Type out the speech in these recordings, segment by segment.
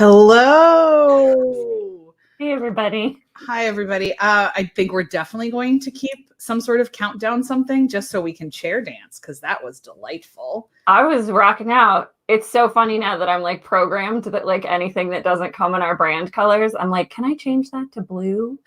Hello. Hey, everybody. Hi, everybody. I think we're definitely going to keep some sort of countdown something just so we can chair dance because that was delightful. I was rocking out. It's so funny now that I'm like programmed that like anything that doesn't come in our brand colors, I'm like, can I change that to blue?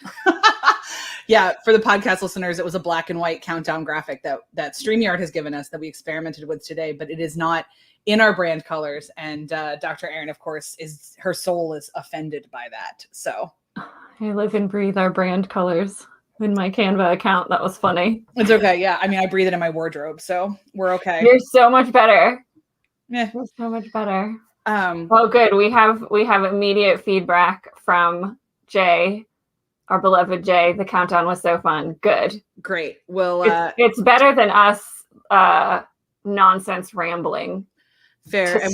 Yeah, for the podcast listeners, it was a black and white countdown graphic that StreamYard has given us that we experimented with today, but it is not in our brand colors. And Dr. Erin, of course, her soul is offended by that. So I live and breathe our brand colors in my Canva account. That was funny. It's okay. Yeah, I mean, I breathe it in my wardrobe, so we're okay. You're so much better. Yeah, you're so much better. Oh, good. We have immediate feedback from Jay. Our beloved Jay. The countdown was so fun. Good. Great. Well, it's better than us nonsense rambling. Fair. And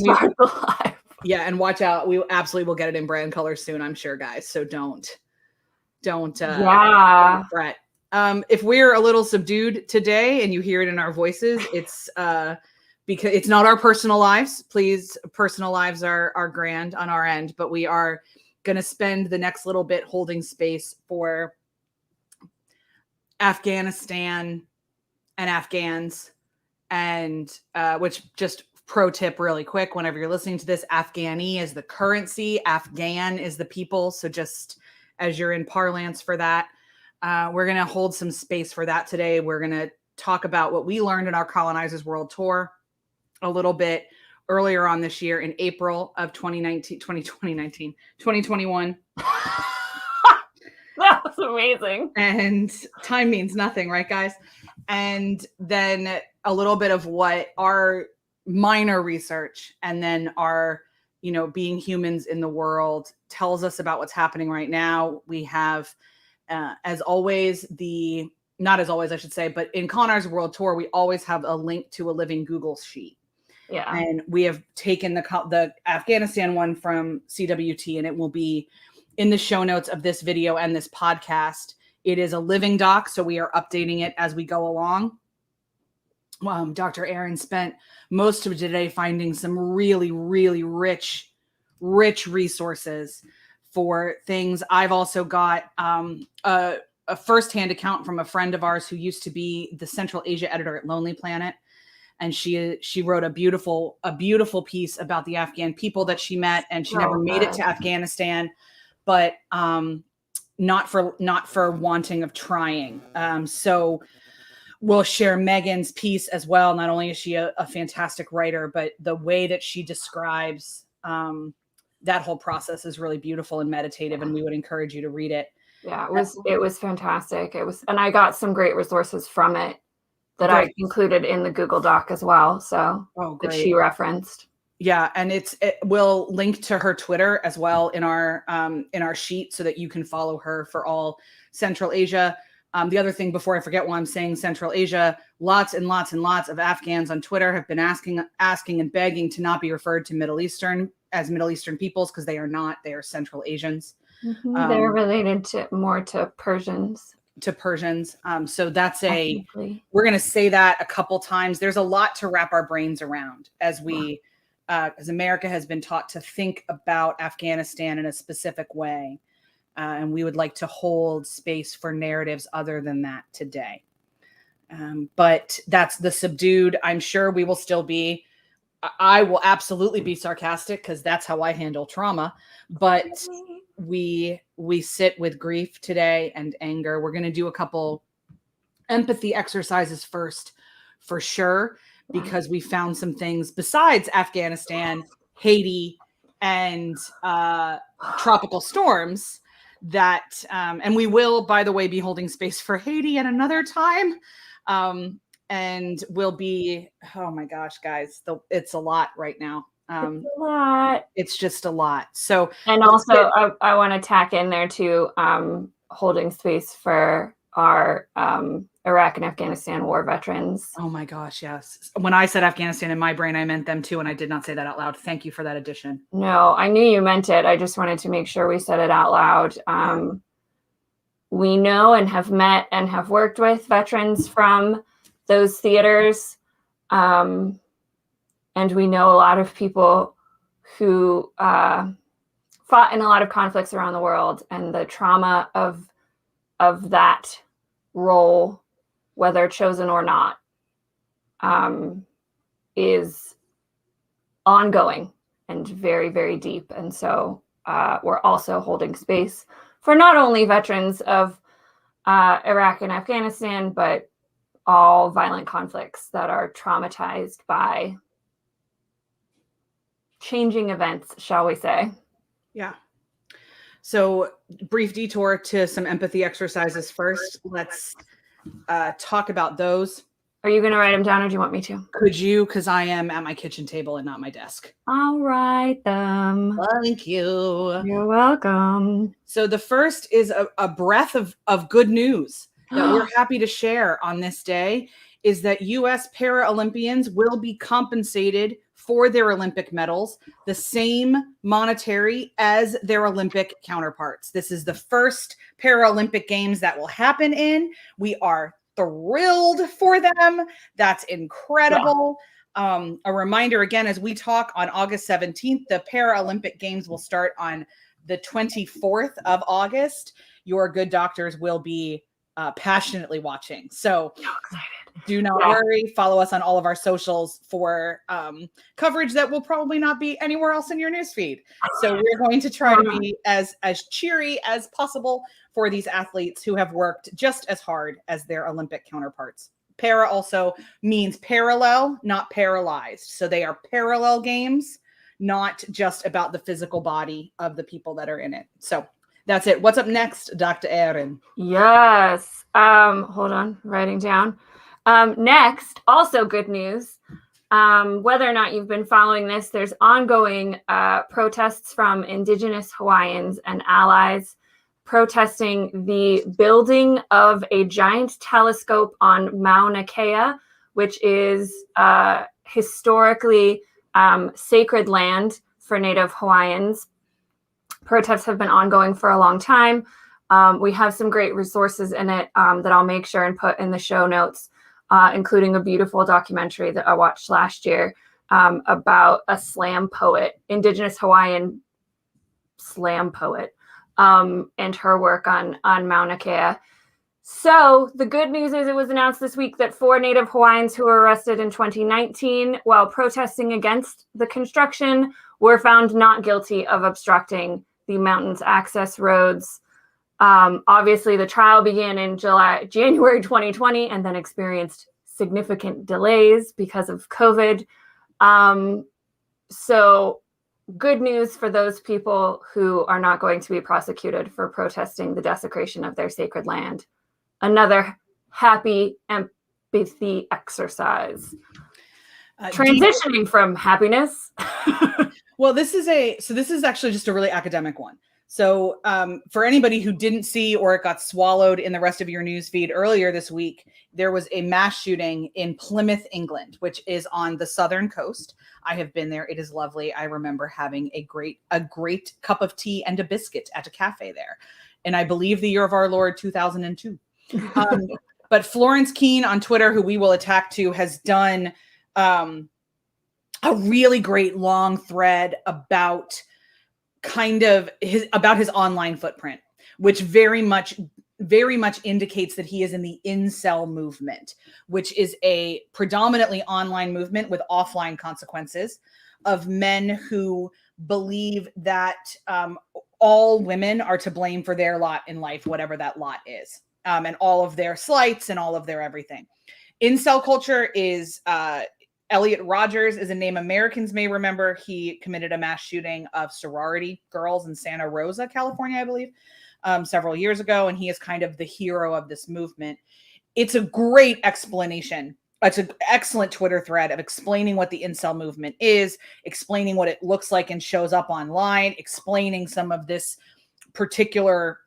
yeah, and watch out. We absolutely will get it in brand colors soon, I'm sure, guys. So don't fret. If we're a little subdued today and you hear it in our voices, it's because it's not our personal lives. Please, personal lives are grand on our end, but we are going to spend the next little bit holding space for Afghanistan and Afghans, and which, just pro tip really quick, whenever you're listening to this, Afghani is the currency, Afghan is the people. So just as you're in parlance for that, we're going to hold some space for that today. We're going to talk about what we learned in our Colonizers World Tour a little bit earlier on this year in April of 2021. That was amazing. And time means nothing, right, guys? And then a little bit of what our minor research and then our, being humans in the world tells us about what's happening right now. We have, as always, not as always, I should say, but in Colonizers World Tour, we always have a link to a living Google sheet. Yeah. And we have taken the Afghanistan one from CWT, and it will be in the show notes of this video and this podcast. It is a living doc, so we are updating it as we go along. Dr. Erin spent most of today finding some really, really rich resources for things. I've also got a firsthand account from a friend of ours who used to be the Central Asia editor at Lonely Planet. And she wrote a beautiful piece about the Afghan people that she met, and she never made it to Afghanistan, but not for wanting of trying. So we'll share Megan's piece as well. Not only is she a fantastic writer, but the way that she describes that whole process is really beautiful and meditative, and we would encourage you to read it. Yeah, it was fantastic. And I got some great resources from it that I included in the Google Doc as well. So that she referenced. Yeah. And it will link to her Twitter as well in our sheet so that you can follow her for all Central Asia. The other thing, before I forget, while I'm saying Central Asia, lots and lots and lots of Afghans on Twitter have been asking and begging to not be referred to Middle Eastern peoples, because they are not. They are Central Asians. Mm-hmm. They're related more to Persians. So that's we're going to say that a couple times. There's a lot to wrap our brains around as America has been taught to think about Afghanistan in a specific way. And we would like to hold space for narratives other than that today. But that's the subdued. I'm sure we will still be. I will absolutely be sarcastic because that's how I handle trauma. But we sit with grief today and anger. We're going to do a couple empathy exercises first, for sure, because we found some things besides Afghanistan, Haiti, and tropical storms that, and we will, by the way, be holding space for Haiti at another time. And we'll be, oh my gosh, guys, it's a lot right now. It's a lot. It's just a lot. So, and also I want to tack in there too, holding space for our Iraq and Afghanistan war veterans. Oh my gosh, yes. When I said Afghanistan in my brain, I meant them too, and I did not say that out loud. Thank you for that addition. No, I knew you meant it. I just wanted to make sure we said it out loud. We know and have met and have worked with veterans from those theaters. And we know a lot of people who fought in a lot of conflicts around the world, and the trauma of that role, whether chosen or not, is ongoing and very, very deep. And so we're also holding space for not only veterans of Iraq and Afghanistan, but all violent conflicts that are traumatized by changing events, shall we say. Yeah. So brief detour to some empathy exercises first. Let's talk about those. Are you going to write them down, or do you want me to? Could you? Because I am at my kitchen table and not my desk. I'll write them. Thank you. You're welcome. So the first is a breath of good news that we're happy to share on this day, is that U.S. Paralympians will be compensated for their Olympic medals the same monetary as their Olympic counterparts. This is the first Paralympic Games that will happen in. We are thrilled for them. That's incredible. Yeah. A reminder again, as we talk on August 17th, the Paralympic Games will start on the 24th of August. Your good doctors will be passionately watching. So do not worry. Follow us on all of our socials for coverage that will probably not be anywhere else in your newsfeed. So we're going to try to be as cheery as possible for these athletes who have worked just as hard as their Olympic counterparts. Para also means parallel, not paralyzed. So they are parallel games, not just about the physical body of the people that are in it. So that's it. What's up next, Dr. Erin? Yes. Hold on, writing down. Next, also good news. Whether or not you've been following this, there's ongoing protests from Indigenous Hawaiians and allies protesting the building of a giant telescope on Mauna Kea, which is historically sacred land for Native Hawaiians. Protests have been ongoing for a long time. We have some great resources in it that I'll make sure and put in the show notes, including a beautiful documentary that I watched last year about a slam poet, Indigenous Hawaiian slam poet, and her work on Mauna Kea. So the good news is it was announced this week that 4 Native Hawaiians who were arrested in 2019 while protesting against the construction were found not guilty of obstructing the mountain's access roads. Obviously, the trial began in January 2020 and then experienced significant delays because of COVID. So good news for those people who are not going to be prosecuted for protesting the desecration of their sacred land. Another happy empathy exercise. Transitioning from happiness. Well, this is actually just a really academic one. So for anybody who didn't see or it got swallowed in the rest of your news feed earlier this week, there was a mass shooting in Plymouth, England, which is on the southern coast. I have been there. It is lovely. I remember having a great cup of tea and a biscuit at a cafe there. And I believe the year of our Lord, 2002. But Florence Keene on Twitter, who we will attack to, has done a really great long thread about his online footprint, which very much indicates that he is in the incel movement, which is a predominantly online movement with offline consequences of men who believe that all women are to blame for their lot in life, whatever that lot is, and all of their slights and all of their everything. Incel culture is Elliot Rogers is a name Americans may remember. He committed a mass shooting of sorority girls in Santa Rosa, California, I believe, several years ago. And he is kind of the hero of this movement. It's a great explanation. It's an excellent Twitter thread of explaining what the incel movement is, explaining what it looks like and shows up online, explaining some of this particular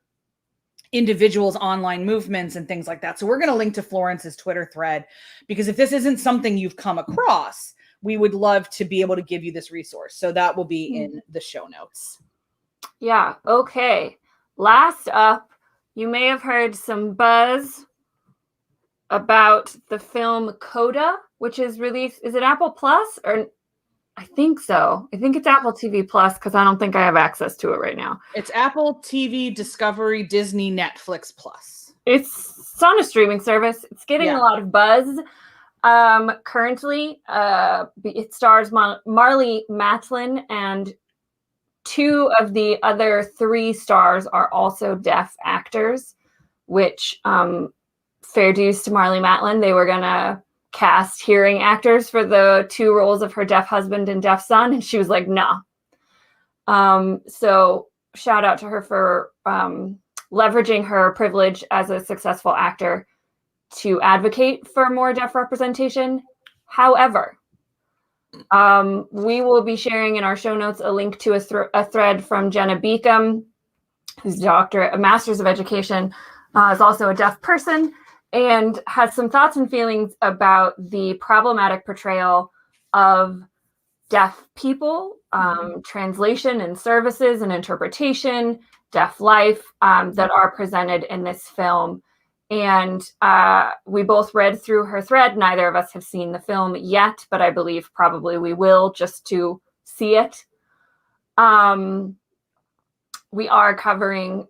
individuals' online movements and things like that. So we're going to link to Florence's Twitter thread, because if this isn't something you've come across, we would love to be able to give you this resource. So that will be in the show notes. Yeah. Okay. Last up, you may have heard some buzz about the film CODA, which is released. Is it Apple Plus or I think so. I think it's Apple TV Plus because I don't think I have access to it right now. It's Apple TV, Discovery, Disney, Netflix Plus. It's on a streaming service. It's getting a lot of buzz. Currently, it stars Marlee Matlin, and 2 of the other 3 stars are also deaf actors, which, fair dues to Marlee Matlin. They were going to cast hearing actors for the 2 roles of her deaf husband and deaf son, and she was like, nah. So shout out to her for leveraging her privilege as a successful actor to advocate for more deaf representation. However, we will be sharing in our show notes a link to a thread from Jenna Beacom, who's a master's of education, is also a deaf person, and has some thoughts and feelings about the problematic portrayal of deaf people, translation and services and interpretation, deaf life that are presented in this film. And we both read through her thread. Neither of us have seen the film yet, but I believe probably we will, just to see it. We are covering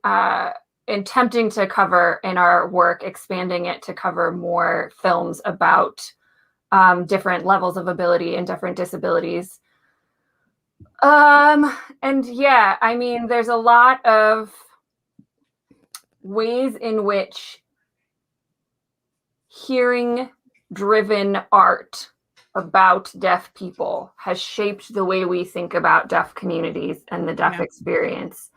attempting to cover in our work, expanding it to cover more films about different levels of ability and different disabilities. And yeah, I mean, there's a lot of ways in which hearing-driven art about deaf people has shaped the way we think about deaf communities and the deaf experience.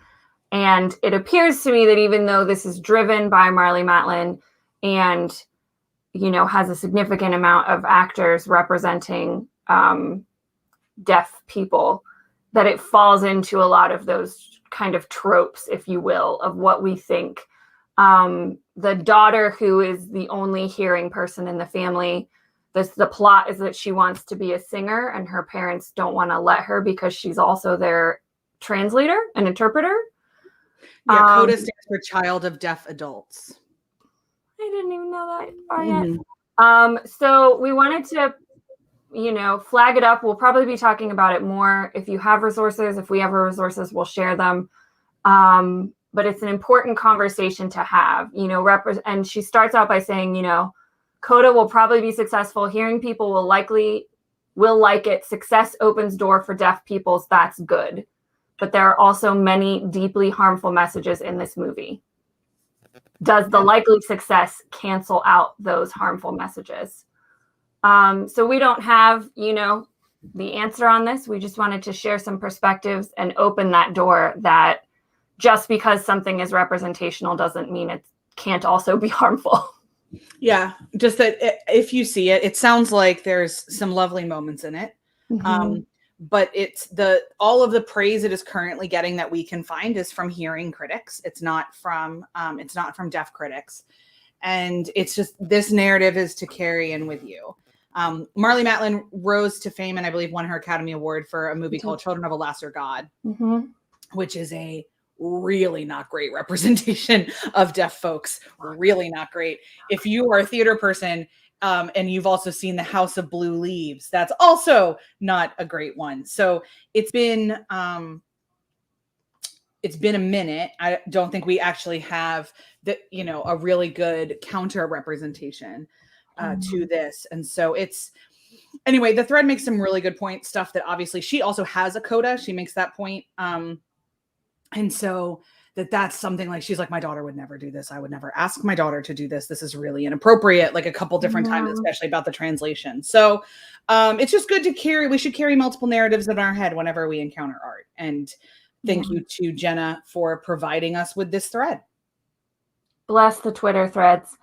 And it appears to me that even though this is driven by Marlee Matlin and, you know, has a significant amount of actors representing deaf people, that it falls into a lot of those kind of tropes, if you will, of what we think. The daughter, who is the only hearing person in the family, the plot is that she wants to be a singer and her parents don't want to let her because she's also their translator and interpreter. Yeah, CODA stands for Child of Deaf Adults. I didn't even know that yet. So we wanted to, you know, flag it up. We'll probably be talking about it more. If you have resources, if we have resources, we'll share them. But it's an important conversation to have, you know, and she starts out by saying, you know, CODA will probably be successful. Hearing people will like it. Success opens door for deaf peoples. That's good. But there are also many deeply harmful messages in this movie. Does the likely success cancel out those harmful messages? So we don't have, you know, the answer on this. We just wanted to share some perspectives and open that door that just because something is representational doesn't mean it can't also be harmful. Yeah, just that if you see it, it sounds like there's some lovely moments in it. But it's all of the praise it is currently getting that we can find is from hearing critics. It's not from deaf critics. And it's just, this narrative is to carry in with you. Marlee Matlin rose to fame and I believe won her Academy Award for a movie called Children of a Lesser God, which is a really not great representation of deaf folks. Really not great. If you are a theater person, and you've also seen The House of Blue Leaves, that's also not a great one. So it's been a minute. I don't think we actually have a really good counter representation to this. And so anyway, the thread makes some really good points, stuff that obviously she also has a CODA. She makes that point. And so that's something like, she's like, my daughter would never do this. I would never ask my daughter to do this. This is really inappropriate, like a couple different times, especially about the translation. So it's just good to we should carry multiple narratives in our head whenever we encounter art. And thank you to Jenna for providing us with this thread. Bless the Twitter threads.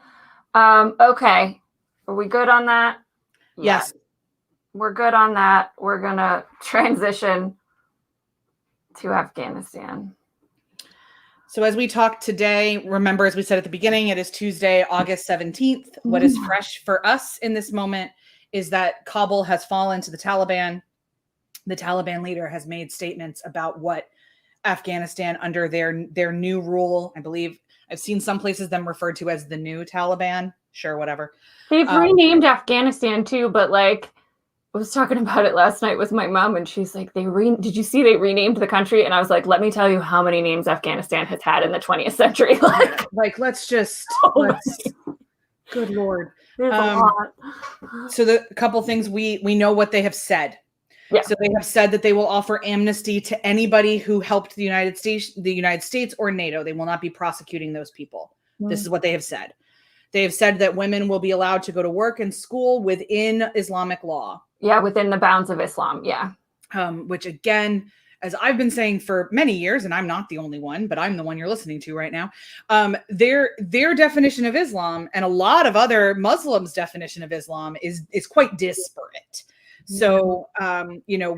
Okay. Are we good on that? Yes. Yeah. We're good on that. We're going to transition to Afghanistan. So as we talk today, remember, as we said at the beginning, it is Tuesday, August 17th. What is fresh for us in this moment is that Kabul has fallen to the Taliban. The Taliban leader has made statements about what Afghanistan under their new rule, I believe I've seen some places them referred to as the new Taliban. Sure, whatever. They've renamed Afghanistan too, but like was talking about it last night with my mom, and she's like, did you see they renamed the country? And I was like, let me tell you how many names Afghanistan has had in the 20th century. Let's just, good Lord. There's a lot. So the couple things we know what they have said. Yeah. So they have said that they will offer amnesty to anybody who helped the United States or NATO. They will not be prosecuting those people. This is what they have said. They have said that women will be allowed to go to work and school within Islamic law. Yeah, within the bounds of Islam. Yeah. Which again, as I've been saying for many years, and I'm not the only one, but I'm the one you're listening to right now. Their definition of Islam and a lot of other Muslims' definition of Islam is quite disparate. So,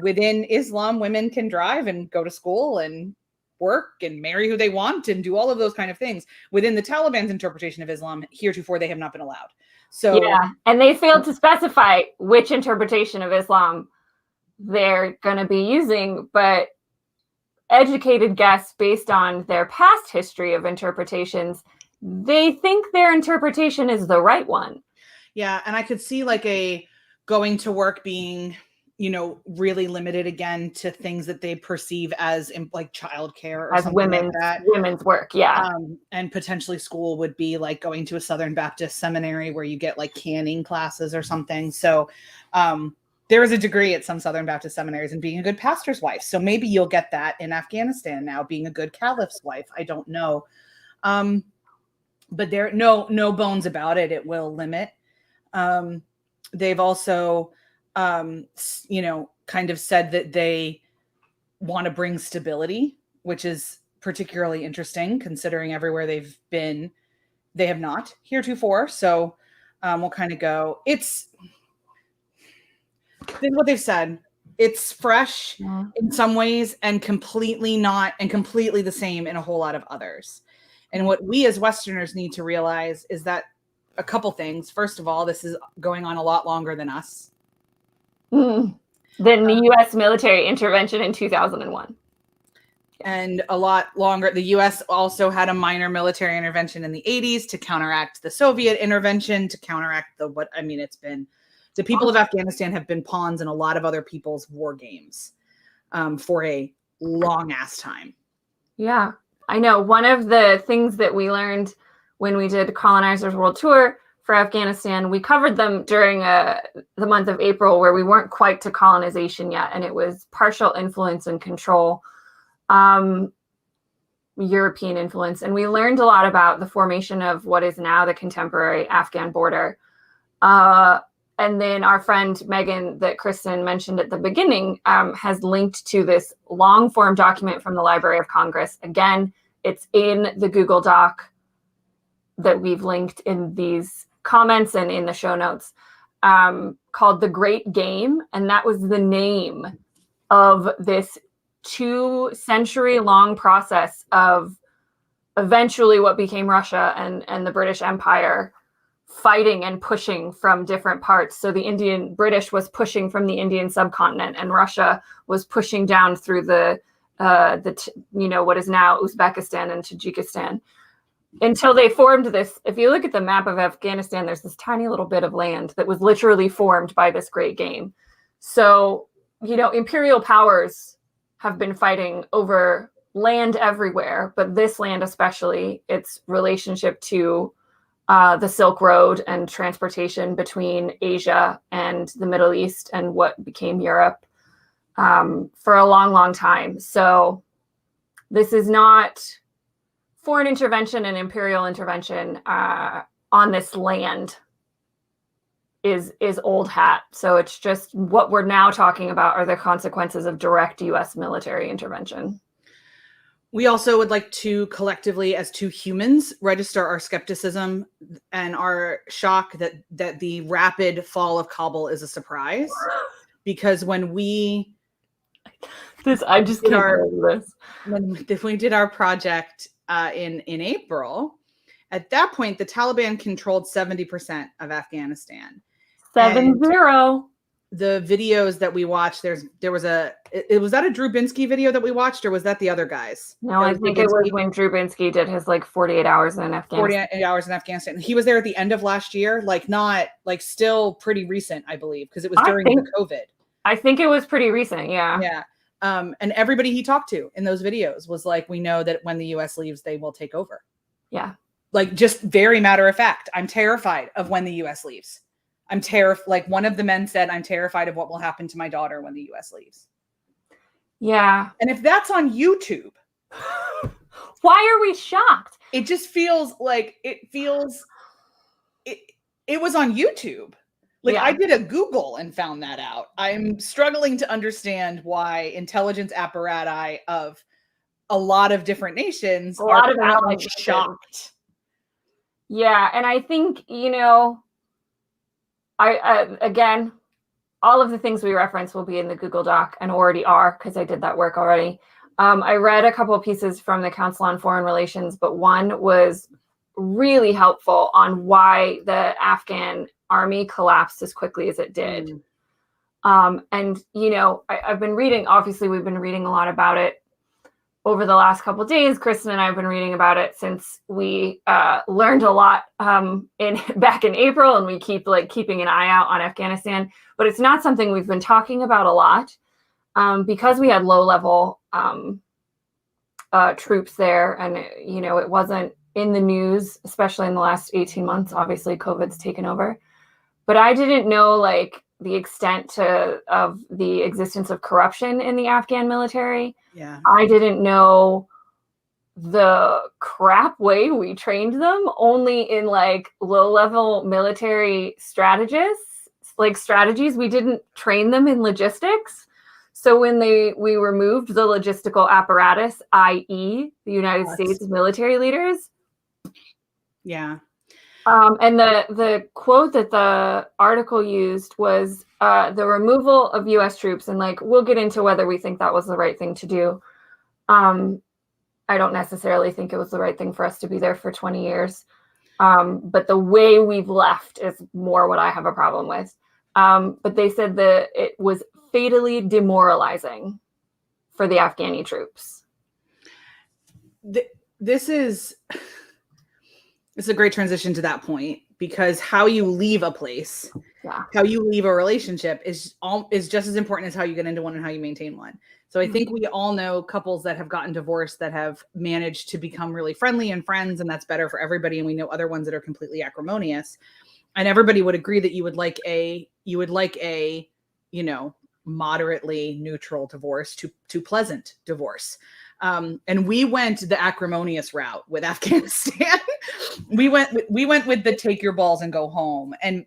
within Islam, women can drive and go to school and work and marry who they want and do all of those kind of things. Within the Taliban's interpretation of Islam, heretofore they have not been allowed. So yeah, and they failed to specify which interpretation of Islam they're going to be using, but educated guess based on their past history of interpretations, they think their interpretation is the right one. Yeah, and I could see like a going to work being really limited again to things that they perceive as like childcare or as something like that. Women's work, yeah. And potentially school would be like going to a Southern Baptist seminary where you get like canning classes or something. So there is a degree at some Southern Baptist seminaries in being a good pastor's wife. So maybe you'll get that in Afghanistan now, being a good caliph's wife. I don't know. But there no bones about it. It will limit. They've also kind of said that they want to bring stability, which is particularly interesting considering everywhere they've been, they have not heretofore. So we'll kind of go, this is what they've said. It's fresh in some ways and completely not, and completely the same in a whole lot of others. And what we as Westerners need to realize is that a couple things. First of all, this is going on a lot longer than us. Than the U.S. military intervention in 2001. And a lot longer. The U.S. also had a minor military intervention in the 80s to counteract the Soviet intervention, to counteract the people of Afghanistan have been pawns in a lot of other people's war games for a long ass time. Yeah, I know. One of the things that we learned when we did Colonizers World Tour for Afghanistan, we covered them during the month of April, where we weren't quite to colonization yet, and it was partial influence and control, European influence. And we learned a lot about the formation of what is now the contemporary Afghan border. And then our friend Megan, that Kristen mentioned at the beginning, has linked to this long form document from the Library of Congress. Again, it's in the Google Doc that we've linked in these comments and in the show notes, called The Great Game. And that was the name of this 2-century-long process of eventually what became Russia and the British Empire fighting and pushing from different parts. So the British was pushing from the Indian subcontinent, and Russia was pushing down through what is now Uzbekistan and Tajikistan, until they formed this. If you look at the map of Afghanistan, there's this tiny little bit of land that was literally formed by this great game. So, imperial powers have been fighting over land everywhere, but this land especially, its relationship to the Silk Road and transportation between Asia and the Middle East and what became Europe for a long, long time. So this is not foreign intervention and imperial intervention on this land is old hat. So it's just what we're now talking about are the consequences of direct U.S. military intervention. We also would like to collectively, as two humans, register our skepticism and our shock that the rapid fall of Kabul is a surprise. Because when we I just can't believe this. When we did our project in April, at that point, the Taliban controlled 70% of Afghanistan. 70. the videos that we watched, was that a Drew Binsky video that we watched, or was that the other guys? No, I think it was when Drew Binsky did his like 48 hours in Afghanistan. 48 hours in Afghanistan. He was there at the end of last year, like not like still pretty recent, I believe, because it was during the COVID. I think it was pretty recent. Yeah. Yeah. And everybody he talked to in those videos was like, we know that when the US leaves, they will take over. Yeah. Like just very matter of fact. I'm terrified of when the US leaves. I'm terrified. Like one of the men said, I'm terrified of what will happen to my daughter when the US leaves. Yeah. And if that's on YouTube, why are we shocked? It just feels like it was on YouTube. Like I did a Google and found that out. I'm struggling to understand why intelligence apparati of a lot of different nations are shocked. Yeah. And I think, I again, all of the things we reference will be in the Google Doc and already are, because I did that work already. I read a couple of pieces from the Council on Foreign Relations, but one was really helpful on why the Afghan army collapsed as quickly as it did. And, I've been reading, obviously we've been reading a lot about it over the last couple of days. Kristen and I have been reading about it since we learned a lot back in April, and we keep keeping an eye out on Afghanistan. But it's not something we've been talking about a lot because we had low-level troops there, and it wasn't in the news, especially in the last 18 months. Obviously, COVID's taken over, but I didn't know the extent of the existence of corruption in the Afghan military. Yeah. I didn't know the crap way we trained them only in low-level military strategies. We didn't train them in logistics. So when we removed the logistical apparatus, i.e. the United States military leaders. Yeah. And the quote that the article used was the removal of U.S. troops. And we'll get into whether we think that was the right thing to do. I don't necessarily think it was the right thing for us to be there for 20 years. But the way we've left is more what I have a problem with. But they said that it was fatally demoralizing for the Afghani troops. It's a great transition to that point, because how you leave a place, how you leave a relationship is just as important as how you get into one and how you maintain one. So I think we all know couples that have gotten divorced that have managed to become really friendly and friends, and that's better for everybody. And we know other ones that are completely acrimonious, and everybody would agree that you would like a moderately neutral divorce to pleasant divorce. And we went the acrimonious route with Afghanistan. we went with the take your balls and go home. And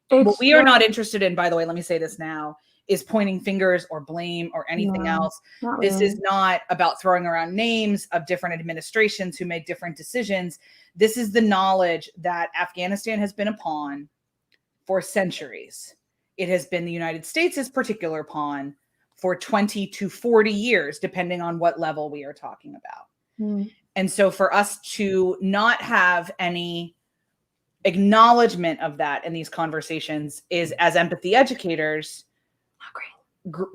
what we are not interested in, by the way, let me say this now, is pointing fingers or blame or anything else. This is not about throwing around names of different administrations who made different decisions. This is the knowledge that Afghanistan has been a pawn for centuries. It has been the United States' particular pawn for 20 to 40 years, depending on what level we are talking about. And so for us to not have any acknowledgement of that in these conversations is, as empathy educators,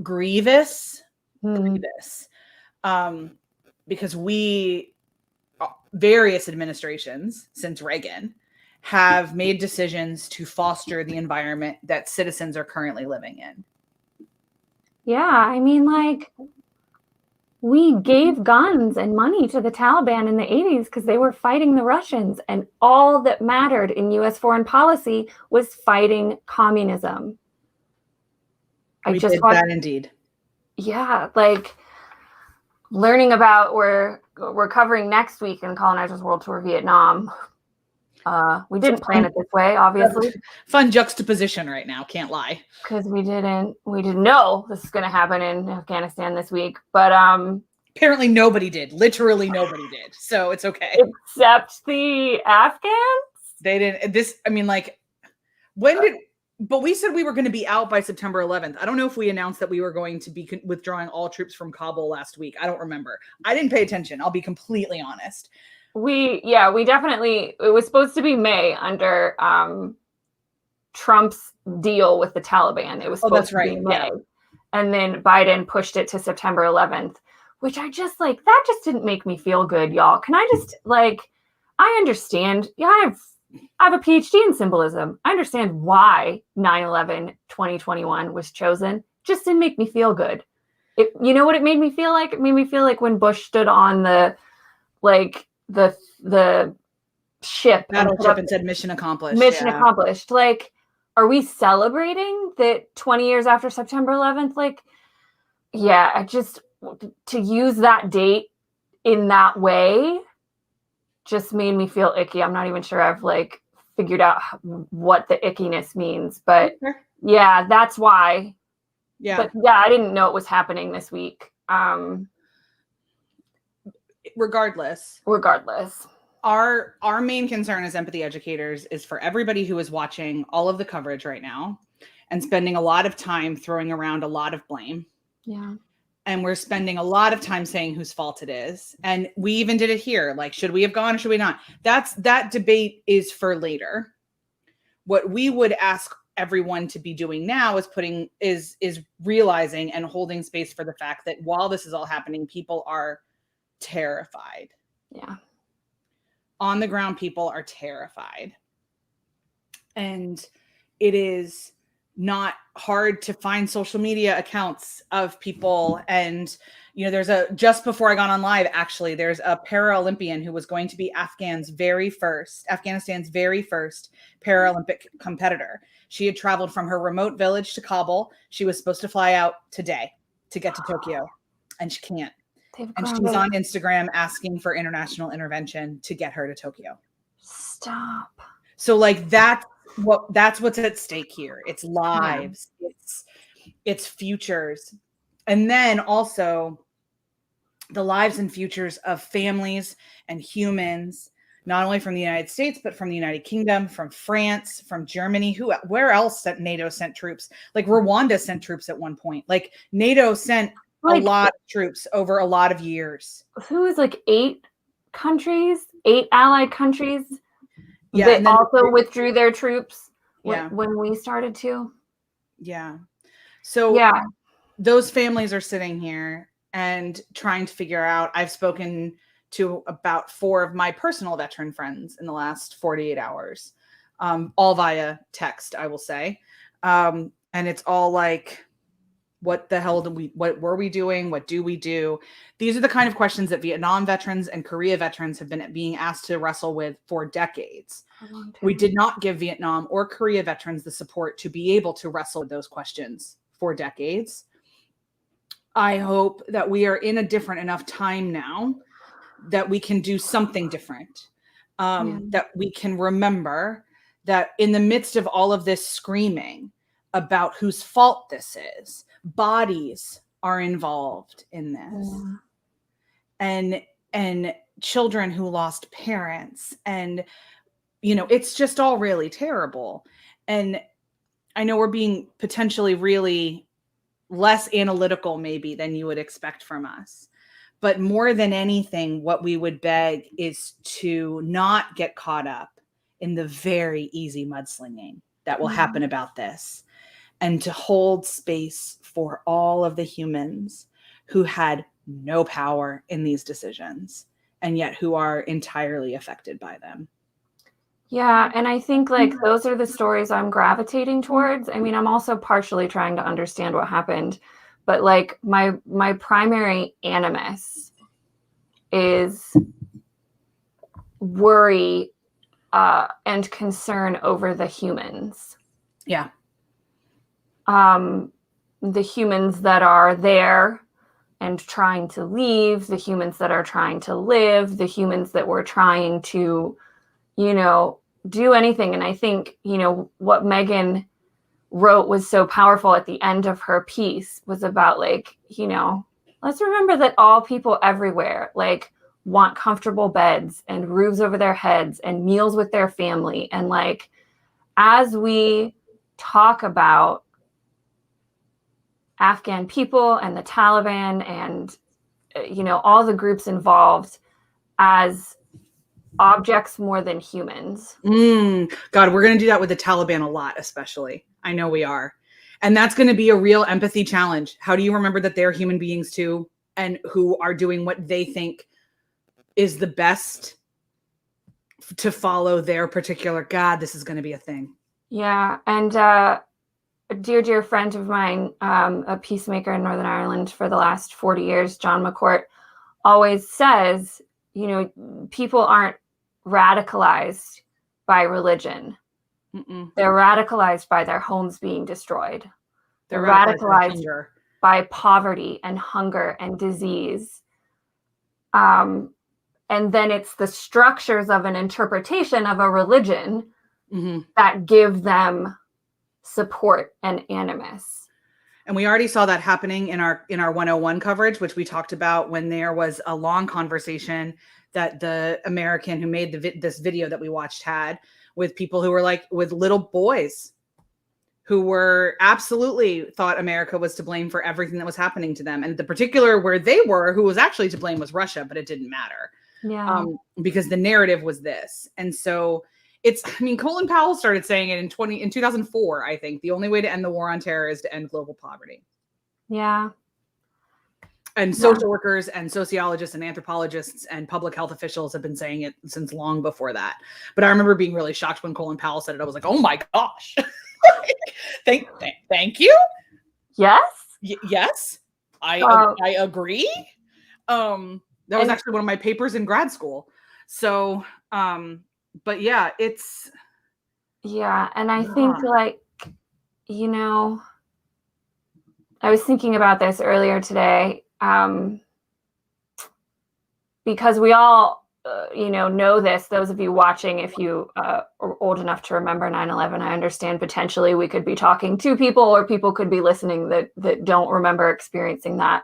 grievous. Because various administrations since Reagan have made decisions to foster the environment that citizens are currently living in. Yeah, I mean, we gave guns and money to the Taliban in the 80s because they were fighting the Russians, and all that mattered in U.S. foreign policy was fighting communism. We did that indeed. Yeah, learning about we're covering next week in Colonizers World Tour Vietnam. We didn't plan it this way, obviously. Fun juxtaposition right now, can't lie. Because we didn't know this is going to happen in Afghanistan this week. But apparently nobody did. Literally nobody did. So it's okay. Except the Afghans? They didn't. But we said we were going to be out by September 11th. I don't know if we announced that we were going to be withdrawing all troops from Kabul last week. I don't remember. I didn't pay attention. I'll be completely honest. We definitely, it was supposed to be May under Trump's deal with the Taliban. It was supposed to be May. Yeah. And then Biden pushed it to September 11th, which I just like, that just didn't make me feel good, y'all. Can I just like, I understand. Yeah, I have a PhD in symbolism. I understand why 9/11 2021 was chosen. Just didn't make me feel good. You know what it made me feel like? It made me feel like when Bush stood on the ship battleship and said mission accomplished. Mission accomplished. Like, are we celebrating that 20 years after September 11th? Like, yeah, I just, to use that date in that way just made me feel icky. I'm not even sure I've like figured out what the ickiness means, but yeah, that's why. Yeah. But yeah, I didn't know it was happening this week. Regardless. Our main concern as empathy educators is for everybody who is watching all of the coverage right now and spending a lot of time throwing around a lot of blame. Yeah. And we're spending a lot of time saying whose fault it is. And we even did it here. Like, should we have gone or should we not? That debate is for later. What we would ask everyone to be doing now is realizing and holding space for the fact that while this is all happening, people are terrified. Yeah. On the ground, people are terrified. And it is not hard to find social media accounts of people. And, you know, just before I got on live, actually, there's a Paralympian who was going to be Afghanistan's very first Paralympic competitor. She had traveled from her remote village to Kabul. She was supposed to fly out today to get to Tokyo, and she can't. And she's on Instagram asking for international intervention to get her to Tokyo. Stop. So like that's what's at stake here. It's lives, it's futures. And then also the lives and futures of families and humans, not only from the United States, but from the United Kingdom, from France, from Germany, where else NATO sent troops? Like Rwanda sent troops at one point. Like NATO sent a lot of troops over a lot of years. Who is like 8 allied countries Yeah, that also withdrew their troops when we started to. Yeah. So yeah, those families are sitting here and trying to figure out. I've spoken to about 4 of my personal veteran friends in the last 48 hours, all via text, I will say. And it's all like, what the hell what were we doing? What do we do? These are the kind of questions that Vietnam veterans and Korea veterans have been being asked to wrestle with for decades. We did not give Vietnam or Korea veterans the support to be able to wrestle with those questions for decades. I hope that we are in a different enough time now that we can do something different, that we can remember that in the midst of all of this screaming about whose fault this is, bodies are involved in this. And children who lost parents, and you know, it's just all really terrible. And I know we're being potentially really less analytical maybe than you would expect from us, but more than anything, what we would beg is to not get caught up in the very easy mudslinging that will happen about this, and to hold space for all of the humans who had no power in these decisions and yet who are entirely affected by them. Yeah, and I think like those are the stories I'm gravitating towards. I mean, I'm also partially trying to understand what happened, but like my primary animus is worry and concern over the humans. Yeah. The humans that are there and trying to leave, the humans that are trying to live, the humans that were trying to, you know, do anything. And I think, you know, what Megan wrote was so powerful at the end of her piece was about like, you know, let's remember that all people everywhere like want comfortable beds and roofs over their heads and meals with their family. And like, as we talk about Afghan people and the Taliban and, you know, all the groups involved as objects more than humans. God, we're going to do that with the Taliban a lot, especially. I know we are. And that's going to be a real empathy challenge. How do you remember that they're human beings too, and who are doing what they think is the best to follow their particular God? This is going to be a thing. Yeah. And a dear friend of mine, a peacemaker in Northern Ireland for the last 40 years, John McCourt, always says, you know, people aren't radicalized by religion. They're radicalized by their homes being destroyed. They're radicalized by poverty and hunger and disease. And then it's the structures of an interpretation of a religion that give them support and animus. And we already saw that happening in our 101 coverage, which we talked about when there was a long conversation that the American who made this video that we watched had with people who were like, with little boys who were absolutely thought America was to blame for everything that was happening to them. And the particular where they were, who was actually to blame was Russia, but it didn't matter. Yeah. Because the narrative was this. And so Colin Powell started saying it in 2004, I think. The only way to end the war on terror is to end global poverty. Yeah. And social workers and sociologists and anthropologists and public health officials have been saying it since long before that. But I remember being really shocked when Colin Powell said it. I was like, oh my gosh. Thank you. Yes. Yes. I agree. That was actually one of my papers in grad school. So, but yeah, it's. Yeah. And I think like, you know, I was thinking about this earlier today. Because we all, know this, those of you watching, if you are old enough to remember 9/11, I understand potentially we could be talking to people, or people could be listening that don't remember experiencing that.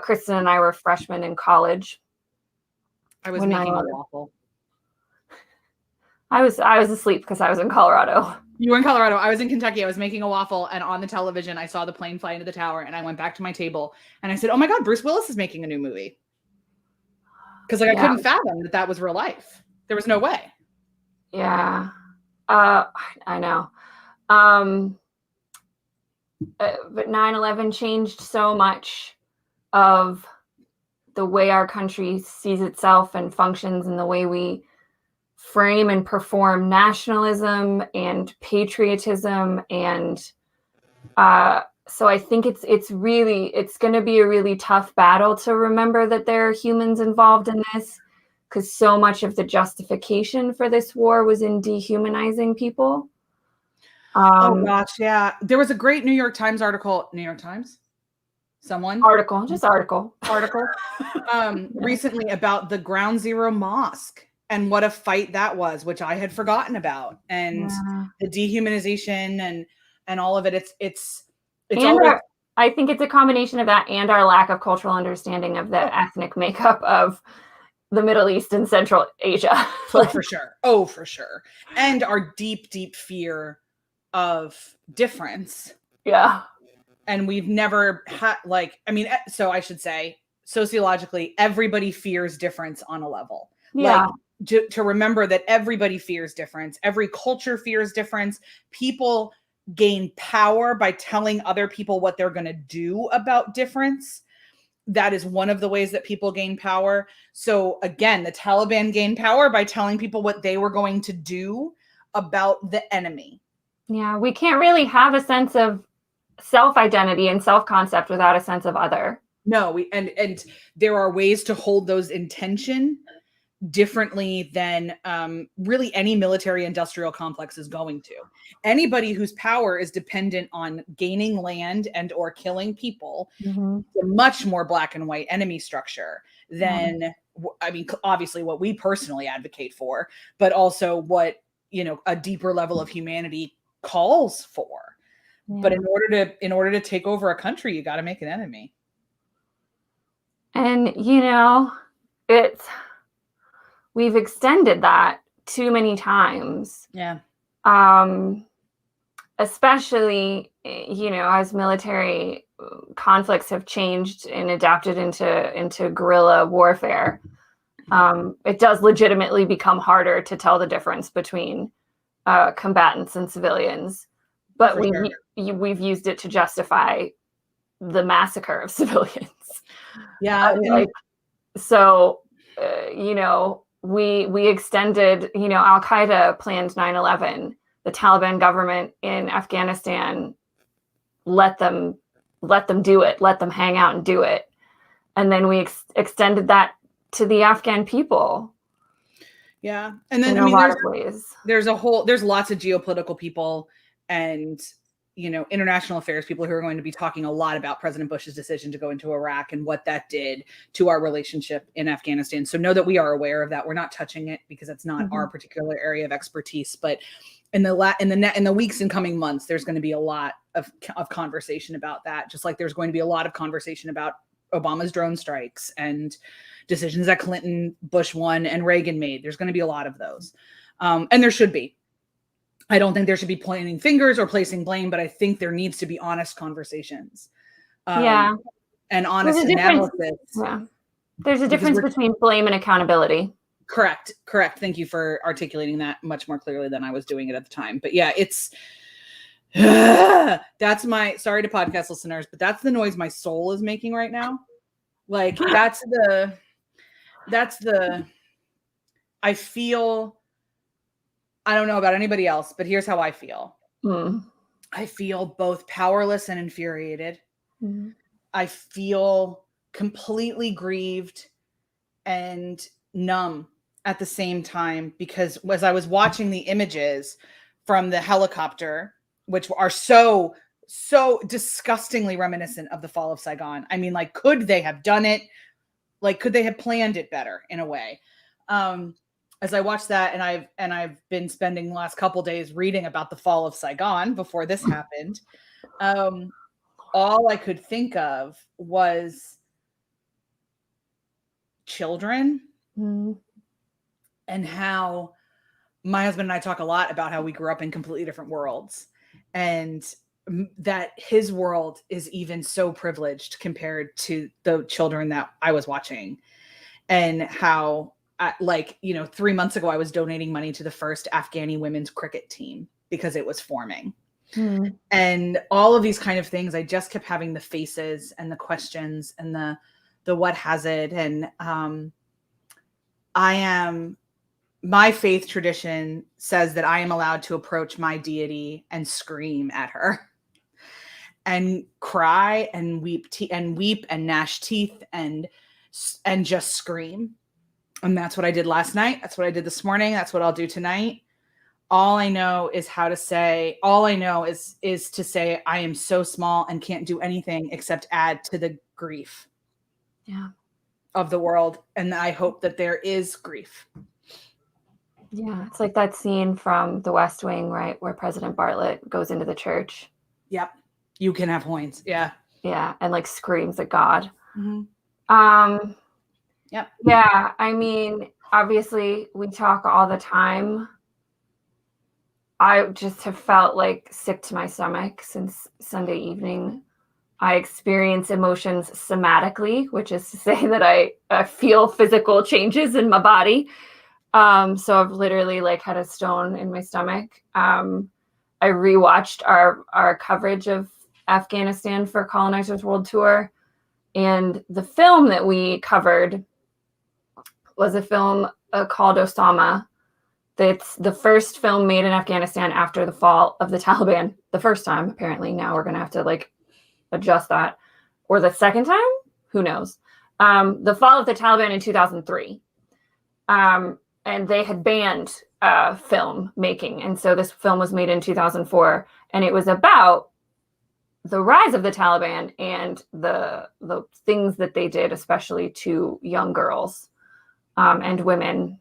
Kristen and I were freshmen in college. I was making a waffle. I was asleep because I was in Colorado. You were in Colorado. I was in Kentucky. I was making a waffle, and on the television, I saw the plane fly into the tower, and I went back to my table, and I said, oh my God, Bruce Willis is making a new movie. Because I couldn't fathom that was real life. There was no way. Yeah. I know. But 9/11 changed so much of the way our country sees itself and functions, and the way we frame and perform nationalism and patriotism. And so I think it's going to be a really tough battle to remember that there are humans involved in this, because so much of the justification for this war was in dehumanizing people. Oh gosh, yeah. There was a great New York Times article. New York Times? Article recently about the Ground Zero Mosque and what a fight that was, which I had forgotten about, and the dehumanization and all of it. It's I think it's a combination of that and our lack of cultural understanding of the ethnic makeup of the Middle East and Central Asia. Oh, for sure. And our deep, deep fear of difference. Yeah. And we've never had, so I should say, sociologically, everybody fears difference on a level. Yeah. To remember that everybody fears difference. Every culture fears difference. People gain power by telling other people what they're going to do about difference. That is one of the ways that people gain power. So again, the Taliban gained power by telling people what they were going to do about the enemy. Yeah, we can't really have a sense of self-identity and self-concept without a sense of other. No, and there are ways to hold those in tension differently than really any military industrial complex is going to. Anybody whose power is dependent on gaining land and or killing people, a much more black and white enemy structure than, obviously what we personally advocate for, but also what, a deeper level of humanity calls for. Yeah. But in order to take over a country, you got to make an enemy. And, we've extended that too many times. Yeah. Especially, as military conflicts have changed and adapted into guerrilla warfare. It does legitimately become harder to tell the difference between combatants and civilians, but we've used it to justify the massacre of civilians. Yeah. We extended, Al-Qaeda planned 9/11. The Taliban government in Afghanistan let them do it, let them hang out and do it. And then we extended that to the Afghan people. Yeah. And then, there's lots of geopolitical people and, international affairs people who are going to be talking a lot about President Bush's decision to go into Iraq and what that did to our relationship in Afghanistan. So know that we are aware of that. We're not touching it because it's not our particular area of expertise, but in the weeks and coming months, there's going to be a lot of conversation about that. Just like there's going to be a lot of conversation about Obama's drone strikes and decisions that Clinton, Bush 1, and Reagan made. There's going to be a lot of those. And there should be. I don't think there should be pointing fingers or placing blame, but I think there needs to be honest conversations. And honest analysis. Yeah. There's a difference between blame and accountability. Correct. Thank you for articulating that much more clearly than I was doing it at the time. But yeah, that's sorry to podcast listeners, but that's the noise my soul is making right now. Like I feel, I don't know about anybody else, but here's how I feel. I feel both powerless and infuriated. I feel completely grieved and numb at the same time, because as I was watching the images from the helicopter, which are so disgustingly reminiscent of the fall of Saigon. I mean, like, could they have done it? Like, could they have planned it better in a way? As I watched that, and I've been spending the last couple days reading about the fall of Saigon before this happened. All I could think of was children, and how my husband and I talk a lot about how we grew up in completely different worlds, and that his world is even so privileged compared to the children that I was watching, and how 3 months ago, I was donating money to the first Afghani women's cricket team because it was forming. And all of these kind of things, I just kept having the faces and the questions and the what has it. And my faith tradition says that I am allowed to approach my deity and scream at her and cry and weep and gnash teeth and just scream. And that's what I did last night. That's what I did this morning. That's what I'll do tonight. All I know is to say I am so small and can't do anything except add to the grief of the world. And I hope that there is grief. Yeah, it's like that scene from The West Wing, right, where President Bartlett goes into the church. Yep. You can have horns. Yeah. Yeah, and like screams at God. Yep. Yeah, I mean, obviously we talk all the time. I just have felt like sick to my stomach since Sunday evening. I experience emotions somatically, which is to say that I feel physical changes in my body. So I've literally had a stone in my stomach. I rewatched our coverage of Afghanistan for Colonizers World Tour, and the film that we covered was a film called Osama. That's the first film made in Afghanistan after the fall of the Taliban. The first time, apparently. Now we're going to have to adjust that. Or the second time? Who knows? The fall of the Taliban in 2003. And they had banned film making. And so this film was made in 2004. And it was about the rise of the Taliban and the things that they did, especially to young girls and women.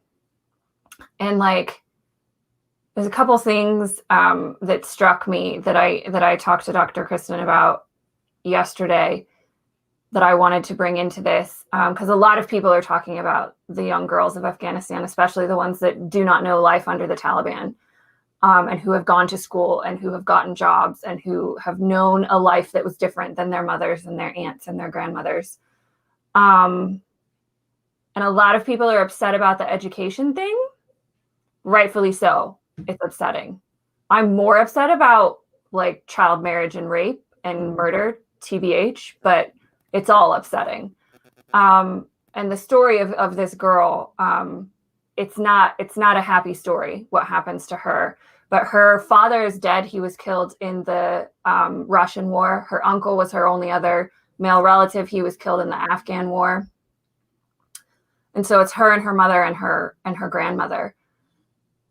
And there's a couple things that struck me that I talked to Dr. Kristen about yesterday that I wanted to bring into this, because a lot of people are talking about the young girls of Afghanistan, especially the ones that do not know life under the Taliban, and who have gone to school and who have gotten jobs and who have known a life that was different than their mothers and their aunts and their grandmothers. And a lot of people are upset about the education thing. Rightfully so. It's upsetting. I'm more upset about like child marriage and rape and murder, TBH, but it's all upsetting. And the story of this girl, it's not a happy story, what happens to her. But her father is dead. He was killed in the Russian war. Her uncle was her only other male relative. He was killed in the Afghan war. And so it's her and her mother and her grandmother.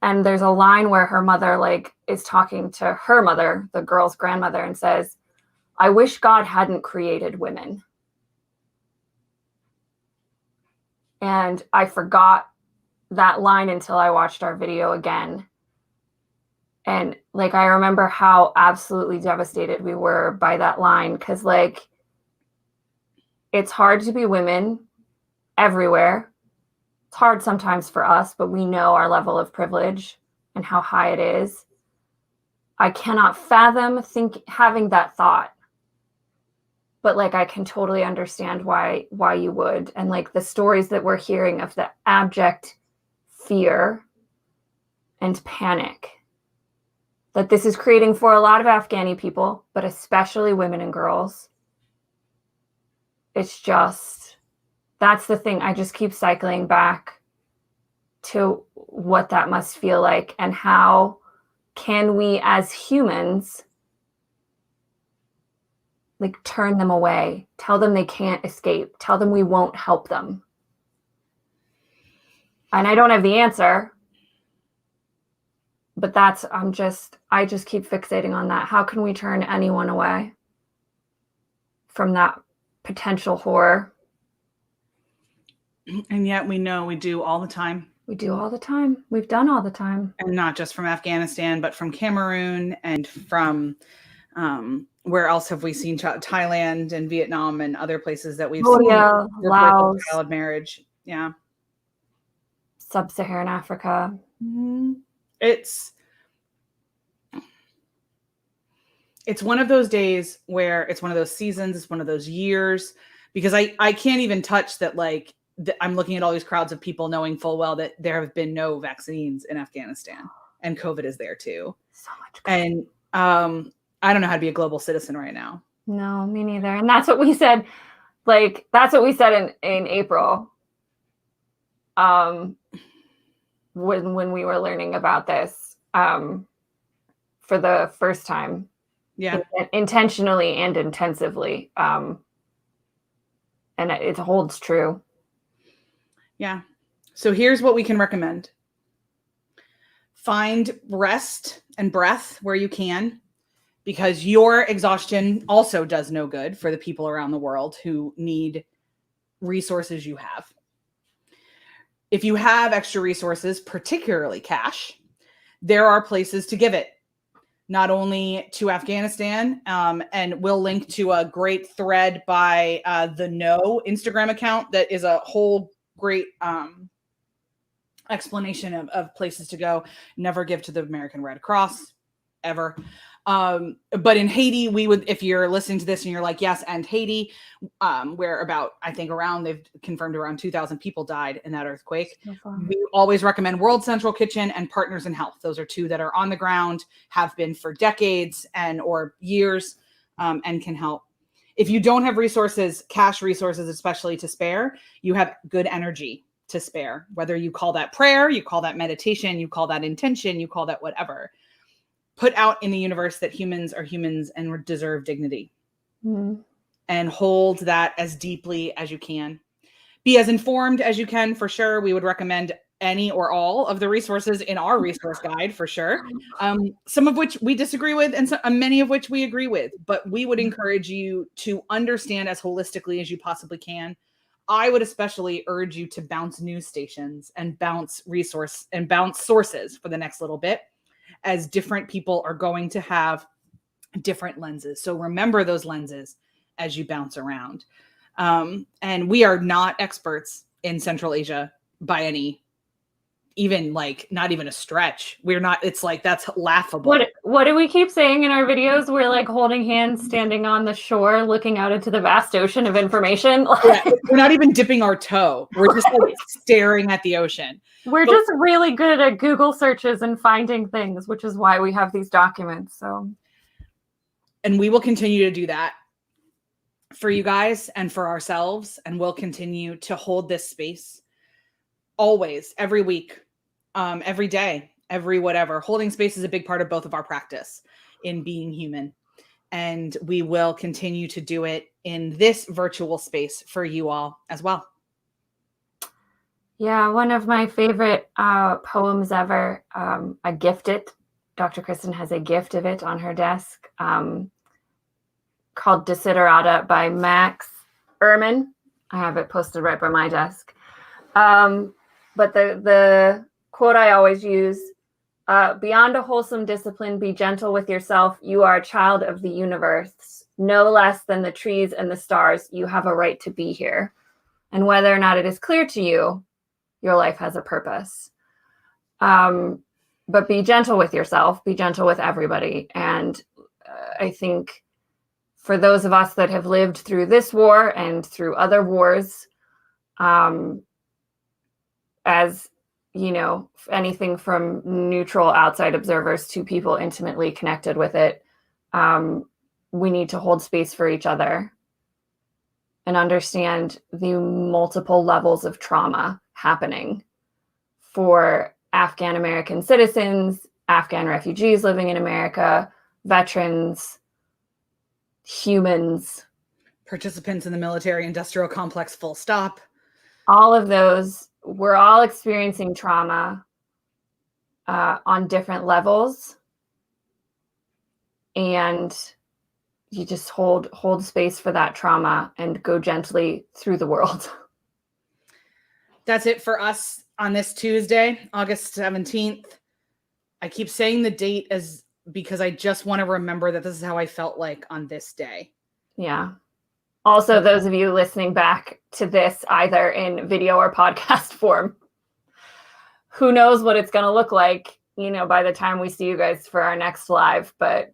And there's a line where her mother like is talking to her mother, the girl's grandmother, and says, "I wish God hadn't created women." And I forgot that line until I watched our video again. And like, I remember how absolutely devastated we were by that line. Cause like, it's hard to be women everywhere. It's hard sometimes for us, but we know our level of privilege and how high it is. I cannot fathom having that thought, but like, I can totally understand why you would. And like the stories that we're hearing of the abject fear and panic that this is creating for a lot of Afghani people, but especially women and girls. It's just, that's the thing. I just keep cycling back to what that must feel like, and how can we as humans like turn them away, tell them they can't escape, tell them we won't help them. And I don't have the answer, but I just keep fixating on that. How can we turn anyone away from that potential horror? And yet we know we do all the time. We do all the time. We've done all the time. And not just from Afghanistan, but from Cameroon and from where else have we seen Thailand and Vietnam and other places that we've seen Laos, child marriage. Yeah. Sub-Saharan Africa. Mm-hmm. It's one of those days where it's one of those seasons, it's one of those years, because I can't even touch that. Like I'm looking at all these crowds of people knowing full well that there have been no vaccines in Afghanistan, and COVID is there too. So much. And I don't know how to be a global citizen right now. No, me neither. And that's what we said. Like, that's what we said in April. When we were learning about this for the first time. Yeah. Intentionally and intensively. And it holds true. Yeah. So here's what we can recommend. Find rest and breath where you can, because your exhaustion also does no good for the people around the world who need resources you have. If you have extra resources, particularly cash, there are places to give it, not only to Afghanistan, and we'll link to a great thread by the No Instagram account that is a whole great explanation of places to go. Never give to the American Red Cross, ever. But in Haiti, we would, if you're listening to this and you're like, yes, and Haiti, where about, I think they've confirmed around 2,000 people died in that earthquake. We always recommend World Central Kitchen and Partners in Health. Those are two that are on the ground, have been for decades or years, and can help. If you don't have resources, cash resources, especially to spare, you have good energy to spare, whether you call that prayer, you call that meditation, you call that intention, you call that whatever. Put out in the universe that humans are humans and deserve dignity. Mm-hmm. And hold that as deeply as you can. Be as informed as you can, for sure. We would recommend any or all of the resources in our resource guide, for sure. Some of which we disagree with, and many of which we agree with. But we would encourage you to understand as holistically as you possibly can. I would especially urge you to bounce news stations and bounce sources for the next little bit, as different people are going to have different lenses. So remember those lenses as you bounce around. And we are not experts in Central Asia by any even like not even a stretch. We're not, it's like, that's laughable. What do we keep saying in our videos? We're like holding hands, standing on the shore, looking out into the vast ocean of information. Yeah, we're not even dipping our toe. We're just like staring at the ocean. We're just really good at Google searches and finding things, which is why we have these documents. So, and we will continue to do that for you guys and for ourselves. And we'll continue to hold this space always, every week, every day, every whatever. Holding space is a big part of both of our practice in being human. And we will continue to do it in this virtual space for you all as well. Yeah, one of my favorite poems ever, I gift it. Dr. Kristen has a gift of it on her desk, called Desiderata by Max Ehrman. I have it posted right by my desk. But the quote I always use, beyond a wholesome discipline, be gentle with yourself. You are a child of the universe. No less than the trees and the stars, you have a right to be here. And whether or not it is clear to you, your life has a purpose. But be gentle with yourself, be gentle with everybody. And I think for those of us that have lived through this war and through other wars, as you know, anything from neutral outside observers to people intimately connected with it, we need to hold space for each other and understand the multiple levels of trauma happening for Afghan American citizens, Afghan refugees living in America, veterans, humans, participants in the military industrial complex, full stop. All of those, we're all experiencing trauma on different levels. And you just hold space for that trauma and go gently through the world. That's it for us on this Tuesday, August 17th. I keep saying the date as because I just want to remember that this is how I felt like on this day. Yeah. Also, those of you listening back to this either in video or podcast form, who knows what it's going to look like, you know, by the time we see you guys for our next live. But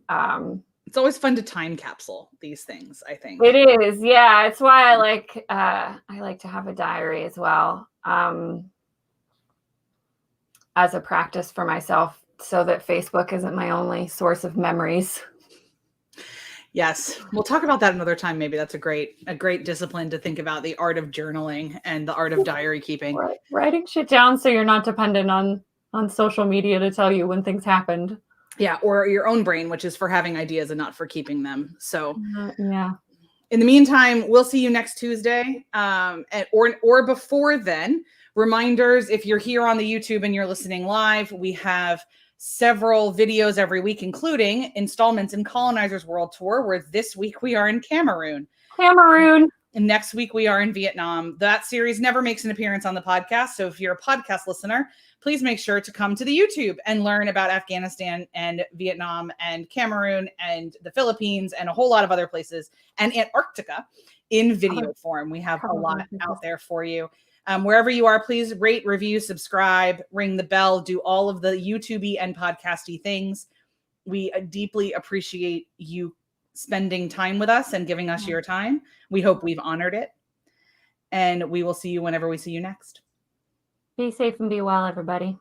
it's always fun to time capsule these things, I think. It is. Yeah. It's why I like to have a diary as well, as a practice for myself, so that Facebook isn't my only source of memories. Yes. We'll talk about that another time. Maybe that's a great discipline to think about, the art of journaling and the art of diary keeping. Right. Writing shit down so you're not dependent on social media to tell you when things happened. Yeah. Or your own brain, which is for having ideas and not for keeping them. So yeah. In the meantime, we'll see you next Tuesday. Or before then, reminders, if you're here on the YouTube and you're listening live, we have several videos every week, including installments in Colonizers World Tour, where this week we are in Cameroon. And next week we are in Vietnam. That series never makes an appearance on the podcast. So if you're a podcast listener, please make sure to come to the YouTube and learn about Afghanistan and Vietnam and Cameroon and the Philippines and a whole lot of other places and Antarctica in video form. We have a lot out there for you. Wherever you are, please rate, review, subscribe, ring the bell, do all of the YouTube-y and podcasty things. We deeply appreciate you spending time with us and giving us your time. We hope we've honored it. And we will see you whenever we see you next. Be safe and be well, everybody.